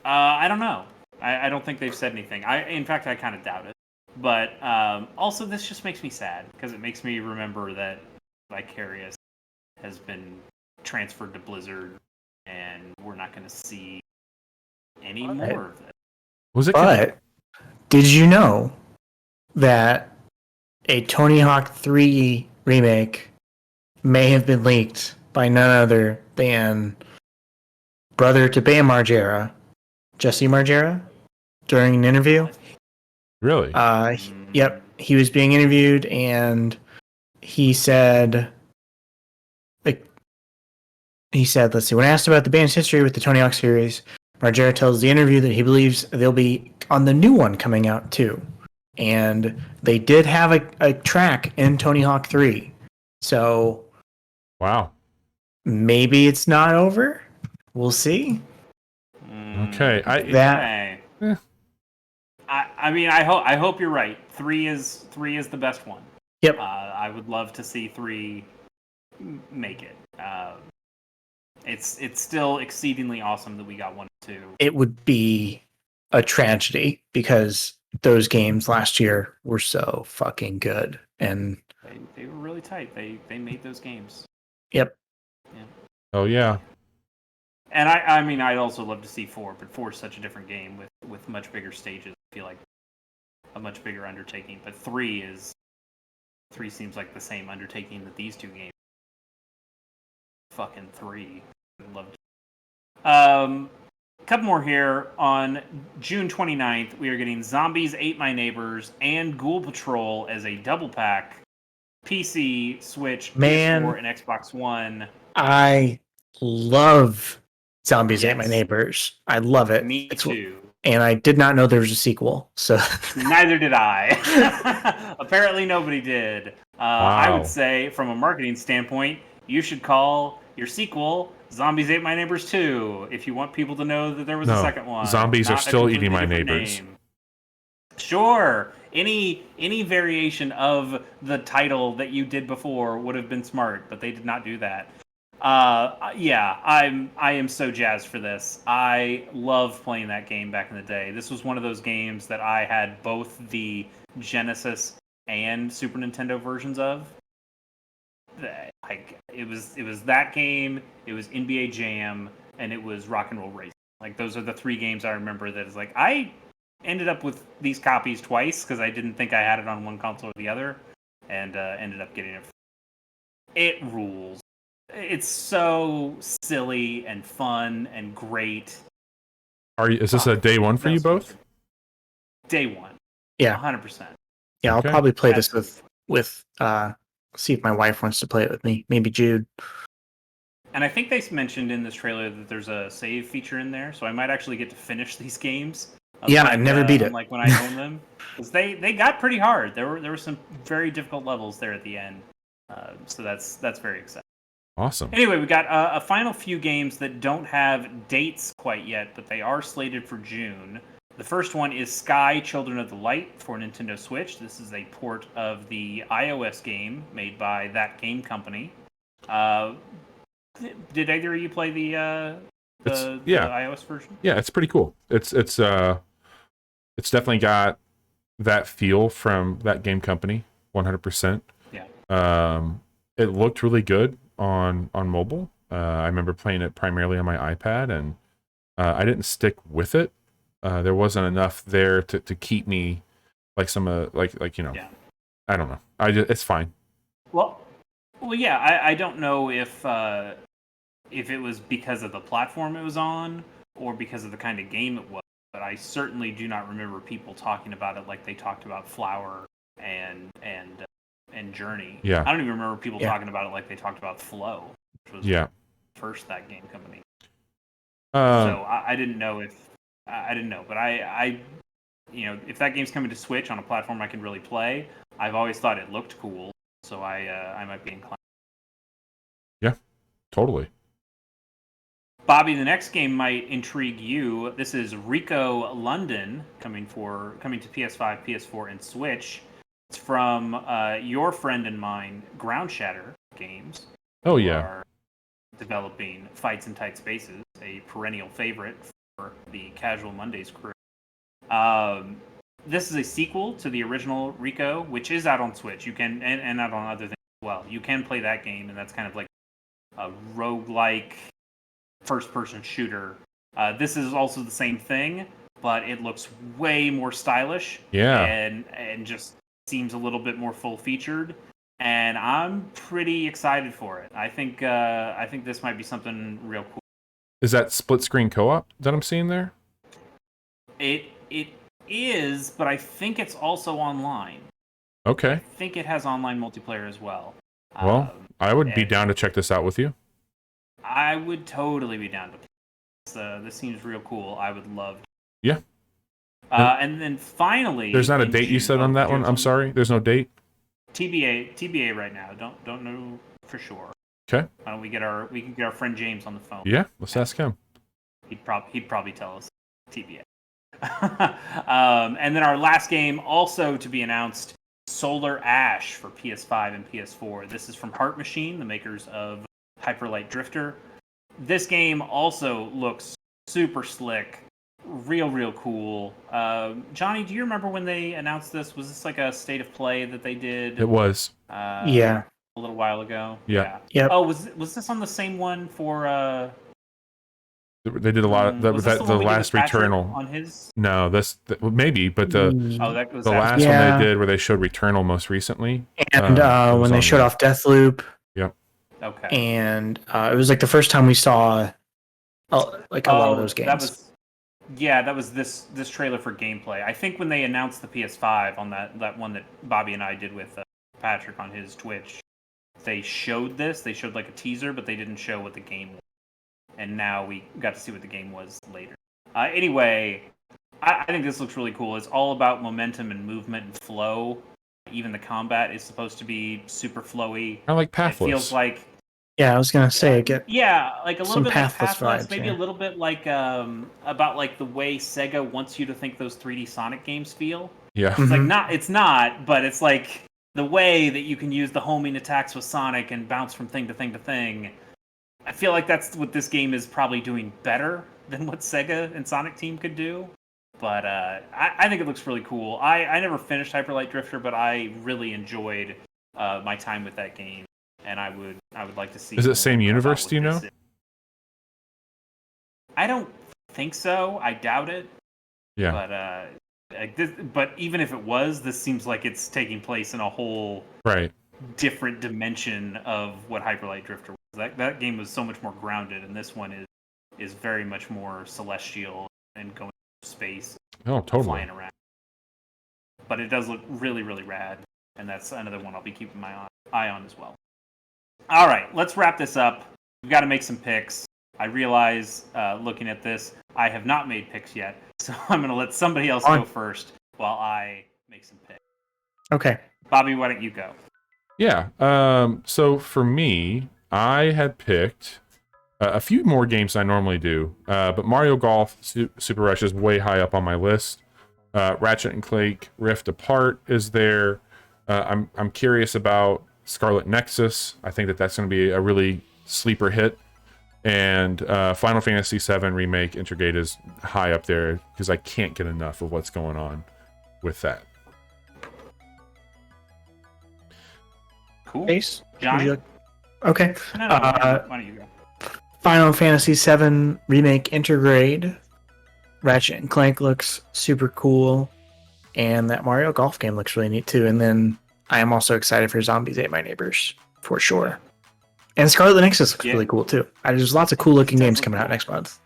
I don't know. I don't think they've said anything. In fact, I kind of doubt it. But also, this just makes me sad because it makes me remember that Vicarious has been transferred to Blizzard, and we're not going to see any more of it. But did you know that a Tony Hawk 3 remake may have been leaked by none other than brother to Bam Margera, Jesse Margera, during an interview? Really? Yep. He was being interviewed, and he said, let's see, when asked about the band's history with the Tony Hawk series, Margera tells the interview that he believes they'll be on the new one coming out too. And they did have a track in Tony Hawk 3. So, wow. Maybe it's not over. We'll see. Okay. I mean, I hope you're right. 3 is the best one. Yep. I would love to see 3 make it. It's still exceedingly awesome that we got 1 and 2. It would be a tragedy because those games last year were so fucking good, and they were really tight. They made those games. Yep. Yeah. Oh yeah. And I mean, I'd also love to see 4, but 4 is such a different game with much bigger stages. I feel like a much bigger undertaking. But 3 seems like the same undertaking that these 2 games. Fucking 3. I'd love to. A couple more here. On June 29th, we are getting Zombies Ate My Neighbors and Ghoul Patrol as a double pack. PC, Switch, PS4, and Xbox One. I love Zombies Ate My Neighbors. I love it. Me too. And I did not know there was a sequel. So neither did I. Apparently nobody did. Wow. I would say, from a marketing standpoint, you should call your sequel Zombies Ate My Neighbors 2 if you want people to know that there was a second one. Zombies are still eating my neighbors. Name. Sure. Any variation of the title that you did before would have been smart, but they did not do that. Yeah, I am so jazzed for this. I love playing that game back in the day. This was one of those games that I had both the Genesis and Super Nintendo versions of. Like, it was that game, it was NBA Jam, and it was Rock and Roll Racing. Like, those are the 3 games I remember that is like, I ended up with these copies twice because I didn't think I had it on one console or the other, and ended up getting it. It rules. It's so silly and fun and great. Is this a day one for you both? Day one. Yeah. 100%. Yeah, I'll probably play this with see if my wife wants to play it with me. Maybe Jude. And I think they mentioned in this trailer that there's a save feature in there, so I might actually get to finish these games. Yeah, I never beat it. Unlike when I own them, because they got pretty hard. There were some very difficult levels there at the end, so that's very exciting. Awesome. Anyway, we got a final few games that don't have dates quite yet, but they are slated for June. The first one is Sky Children of the Light for Nintendo Switch. This is a port of the iOS game made by that game company. Did either of you play the iOS version? Yeah, it's pretty cool. It's definitely got that feel from that game company, 100%. Yeah. It looked really good on mobile. I remember playing it primarily on my iPad, and I didn't stick with it. There wasn't enough there to keep me like some Yeah. I don't know. It's fine. Well, yeah. I don't know if it was because of the platform it was on or because of the kind of game it was, but I certainly do not remember people talking about it like they talked about Flower and Journey. Yeah. I don't even remember people talking about it like they talked about Flow, which was first that game company. So I didn't know but I if that game's coming to Switch on a platform I can really play, I've always thought it looked cool, so I might be inclined. Yeah, totally. Bobby, the next game might intrigue you. This is Rico London coming to PS5, PS4, and Switch. It's from your friend and mine, Ground Shatter Games. Oh, who yeah. Are developing Fights in Tight Spaces, a perennial favorite for the Casual Mondays crew. This is a sequel to the original Rico, which is out on Switch. You can and out on other things as well. You can play that game, and that's kind of like a roguelike first-person shooter. This is also the same thing, but it looks way more stylish. Yeah. And just seems a little bit more full-featured. And I'm pretty excited for it. I think this might be something real cool. Is that split-screen co-op that I'm seeing there? It is, but I think it's also online. Okay. I think it has online multiplayer as well. Well, I would be down to check this out with you. I would totally be down to play. This seems real cool. I would love to. Yeah. And then finally, there's not a date you said on that one? I'm sorry. There's no date? TBA right now. Don't know for sure. Okay. Why don't we can get our friend James on the phone? Yeah, let's ask him. He'd probably tell us TBA. And then our last game, also to be announced, Solar Ash for PS5 and PS4. This is from Heart Machine, the makers of Hyper Light Drifter. This game also looks super slick, real cool. Johnny, do you remember when they announced this? Was this like a state of play that they did? It was. Yeah. A little while ago. Yeah. Yep. Oh, was this on the same one for? They did a lot of the last Returnal. On his? No, maybe, but the last one they did where they showed Returnal most recently. And when they showed off Deathloop. Yep. Okay. And it was like the first time we saw a lot of those games. That was this trailer for gameplay. I think when they announced the PS5 on that one that Bobby and I did with Patrick on his Twitch, they showed this. They showed like a teaser, but they didn't show what the game was. And now we got to see what the game was later. Anyway, I think this looks really cool. It's all about momentum and movement and flow. Even the combat is supposed to be super flowy. I like Pathless. It feels like... Yeah, I was going to say, like a little bit like Pathless vibes, maybe a little bit like about like the way Sega wants you to think those 3D Sonic games feel. Yeah. It's like it's not, but it's like the way that you can use the homing attacks with Sonic and bounce from thing to thing to thing. I feel like that's what this game is probably doing better than what Sega and Sonic Team could do. But I think it looks really cool. I never finished Hyper Light Drifter, but I really enjoyed my time with that game, and I would like to see. Is it same universe? Do you know? I don't think so. I doubt it. Yeah. But even if it was, this seems like it's taking place in a whole different dimension of what Hyper Light Drifter was. That game was so much more grounded, and this one is very much more celestial and going through space. Oh, totally. Flying around. But it does look really, really rad, and that's another one I'll be keeping my eye on as well. All right, let's wrap this up. we've got to make some picks. I realize, looking at this, I have not made picks yet, so I'm going to let somebody else go first while I make some picks. Okay. Bobby, why don't you go? Yeah. So for me, I had picked a few more games than I normally do, but Mario Golf Super Rush is way high up on my list. Ratchet and Clank Rift Apart is there. I'm curious about Scarlet Nexus. I think that's going to be a really sleeper hit. And Final Fantasy VII Remake Integrate is high up there because I can't get enough of what's going on with that. Cool. Ace? Johnny? Okay. No, why don't you go? Final Fantasy VII Remake Intergrade. Ratchet and Clank looks super cool. And that Mario Golf game looks really neat too. And then I am also excited for Zombies Ate My Neighbors, for sure. And Scarlet Nexus looks really cool too. There's lots of cool looking games coming out next month.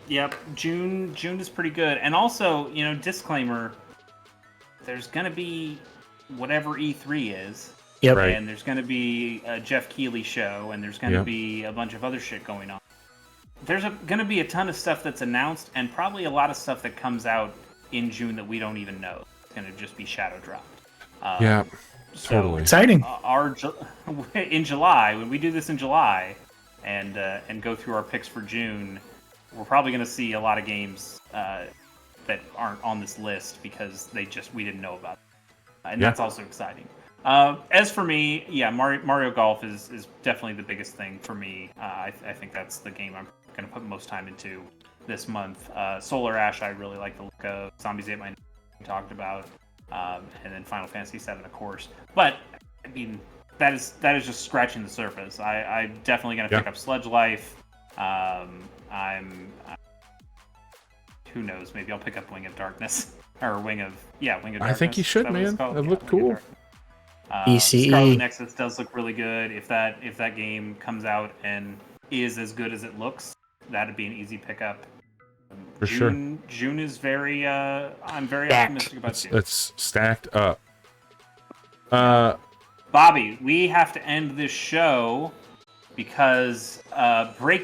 Yep, June is pretty good. And also, disclaimer, there's going to be whatever E3 is. Yep. Right. And there's going to be a Jeff Keighley show, and there's going to be a bunch of other shit going on. There's going to be a ton of stuff that's announced, and probably a lot of stuff that comes out in June that we don't even know. It's going to just be shadow dropped. Yeah, so, totally. Exciting. In July, when we do this in July, and go through our picks for June, we're probably going to see a lot of games that aren't on this list because we didn't know about them. And that's also exciting. As for me, Mario Golf is definitely the biggest thing for me. I think that's the game I'm going to put most time into this month. Solar Ash, I really like the look of. Zombies Ate My Neighbors, we talked about, and then Final Fantasy VII, of course. But I mean, that is just scratching the surface. I'm definitely going to pick up Sludge Life. Who knows? Maybe I'll pick up Wing of Darkness or Wing of Darkness. I think you should, man. It looked cool. ECE. Scarlet Nexus does look really good. If that game comes out and is as good as it looks, that'd be an easy pickup. For sure. June is very. I'm very optimistic about June. It's stacked up. Bobby, we have to end this show because break.